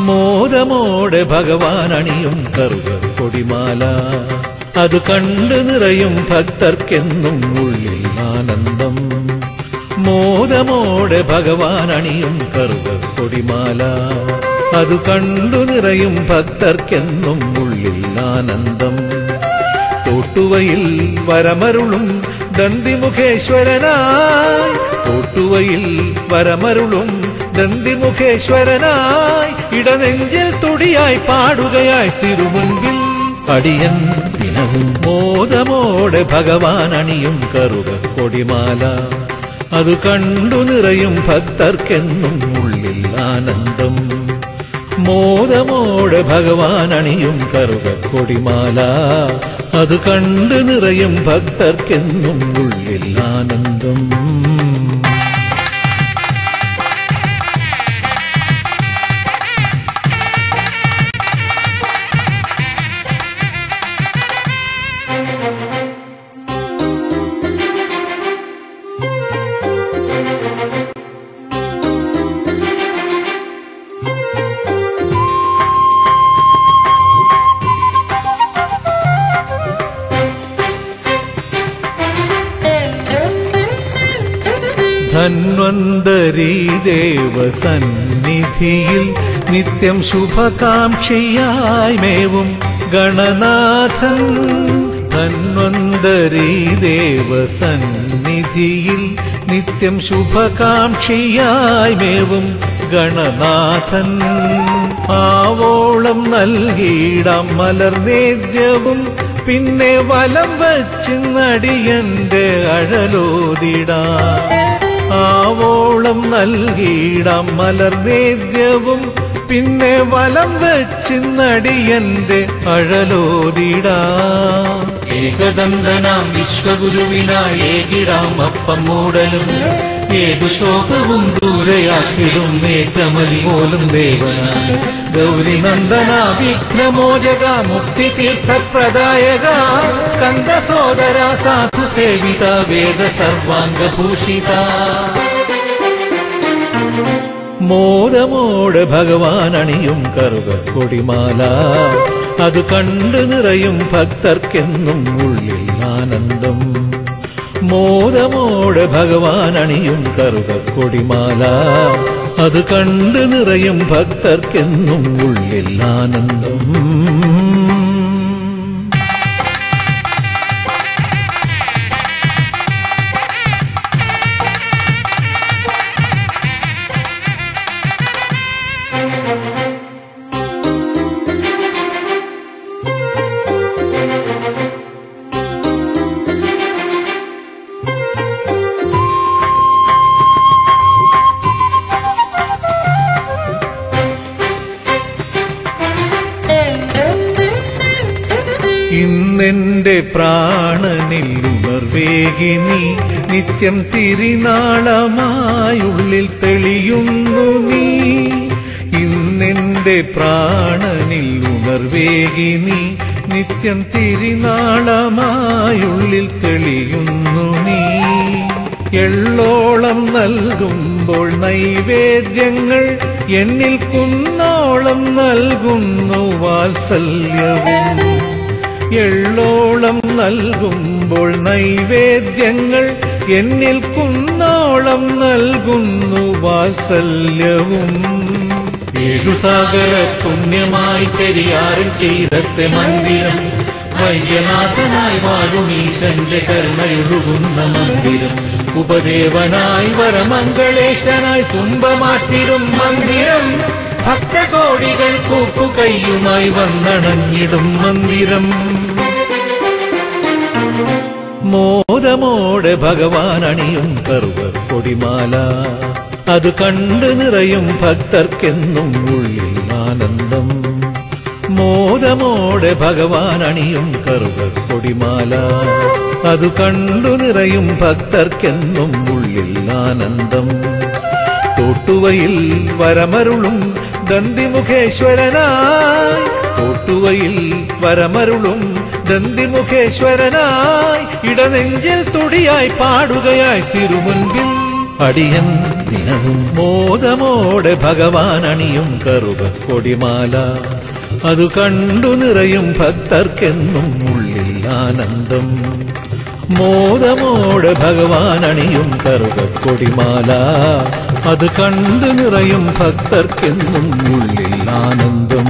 മോദമോടെ ഭഗവാൻ അണിയും കറുക കൊടിമാല അത് കണ്ടു നിറയും ഭക്തർക്കെന്നും ഉള്ളിൽ ആനന്ദം. മോദമോടെ ഭഗവാൻ അണിയും കറുക കൊടിമാല അത് കണ്ടു നിറയും ഭക്തർക്കെന്നും ഉള്ളിൽ ആനന്ദം. തോട്ടുവയിൽ വരമരുളും ദന്തിമുഖേശ്വരനായി, തോട്ടുവയിൽ വരമരുളും ദന്തിമുഖേശ്വരനായി ഇടനെഞ്ചിൽ തുടിയായി പാടുകയായി തിരുമുൻപിൽ അടിയൻ ദിനവും. മോദമോടെ ഭഗവാൻ അണിയും കറുക കൊടിമാല അത് കണ്ടു നിറയും ഭക്തർക്കെന്നും ഉള്ളിൽ ആനന്ദം. മോദമോടെ ഭഗവാൻ അണിയും കറുക കൊടിമാല അത് കണ്ടു നിറയും ഭക്തർക്കെന്നും ഉള്ളിൽ ആനന്ദം. ധന്വന്തരീ ദേവസന്നിധിയിൽ നിത്യം ശുഭകാംക്ഷിയായി മേവും ഗണനാഥൻ. ധന്വന്തരീ ദേവസന്നിധിയിൽ നിത്യം ശുഭകാംക്ഷിയായി മേവും ഗണനാഥൻ. ആവോളം നൽകിയിടാം മലർനേദ്യവും പിന്നെ വലം വച്ചിന്നടിയന്റെ അഴലോതിടാം. ആവോളം നൽകിയിടാം മലർനേദ്യവും പിന്നെ വലം വെച്ചിന്നടിയന്റെ അഴലോതിടാം. ഏകദന്തനാം വിശ്വഗുരുവിനായി ഏകിടാം അപ്പം മൂടലും ഏതു ശോകവും ദൂരയാക്കിടും ഏറ്റമലി പോലും ദേവനായി. ഗൗരിനന്ദന വിഘ്നമോചക മുക്തിതീർത്ഥപ്രദായക സ്കന്ദ സോദര സാധു സേവിത വേദ സർവാംഗഭൂഷിത. മോദമോടെ ഭഗവാൻ അണിയും കറുക കൊടിമാല അത് കണ്ടു നിറയും ഭക്തർക്കെന്നും ഉള്ളിൽ ആനന്ദം. മോദമോടെ ഭഗവാൻ അണിയും കറുക കൊടിമാല അത് കണ്ടു നിറയും ഭക്തർക്കെന്നും ഉള്ളിൽ ആനന്ദം. ഇന്നെന്റെ പ്രാണനിൽ ഉണർവേകി നീ നിത്യം തിരിനാളമായുള്ളിൽ തെളിയുന്നു നീ. ഇന്നെന്റെ പ്രാണനിൽ ഉണർവേകി നീ നിത്യം തിരിനാളമായുള്ളിൽ തെളിയുന്നു നീ. എള്ളോളം നൽകുമ്പോൾ നൈവേദ്യങ്ങൾ എന്നിൽ കുന്നോളം നൽകുന്നു വാത്സല്യവും. എള്ളോളം നൽകുമ്പോൾ നൈവേദ്യങ്ങൾ എന്നിൽ കുന്നോളം നൽകുന്നു വാത്സല്യവും. ഏഴുസാഗര പുണ്യമായി പെരിയാറിൻ തീരത്തെ മന്ദിരം വൈദ്യനാഥനായി വാഴുമീശന്റെ കരുണയൊഴുകുന്ന മന്ദിരം. ഉപദേവനായി വരമംഗളേശനായി തുമ്പമാറ്റിടും മന്ദിരം. ഭക്തകോടികൾ കൂപ്പുകൈയുമായി വന്നണഞ്ഞിടും മന്ദിരം. മോദമോടെ ഭഗവാൻ അണിയും കറുക കൊടിമാല അത് കണ്ടു നിറയും ഭക്തർക്കെന്നും ഉള്ളിൽ ആനന്ദം. മോദമോടെ ഭഗവാൻ അണിയും കറുക കൊടിമാല അത് കണ്ടു നിറയും ഭക്തർക്കെന്നും ഉള്ളിൽ ആനന്ദം. തോട്ടുവയിൽ വരമരുളും ദന്തിമുഖേശ്വരനായി, തോട്ടുവയിൽ വരമരുളും ദന്തിമുഖേശ്വരനായി ഇടനെഞ്ചിൽ തുടിയായി പാടുകയായി തിരുമുൻപിൽ അടിയൻ ദിനവും മോദമോടെ ഭഗവാൻ അണിയും കറുകക്കൊടിമാല അതു കണ്ടു നിറയും ഭക്തർക്കെന്നും ഉള്ളിൽ ആനന്ദം മോദമോടെ ഭഗവാൻ അണിയും കറുകക്കൊടിമാല അത് കണ്ടു നിറയും ഭക്തർക്കെന്നും ഉള്ളിൽ ആനന്ദം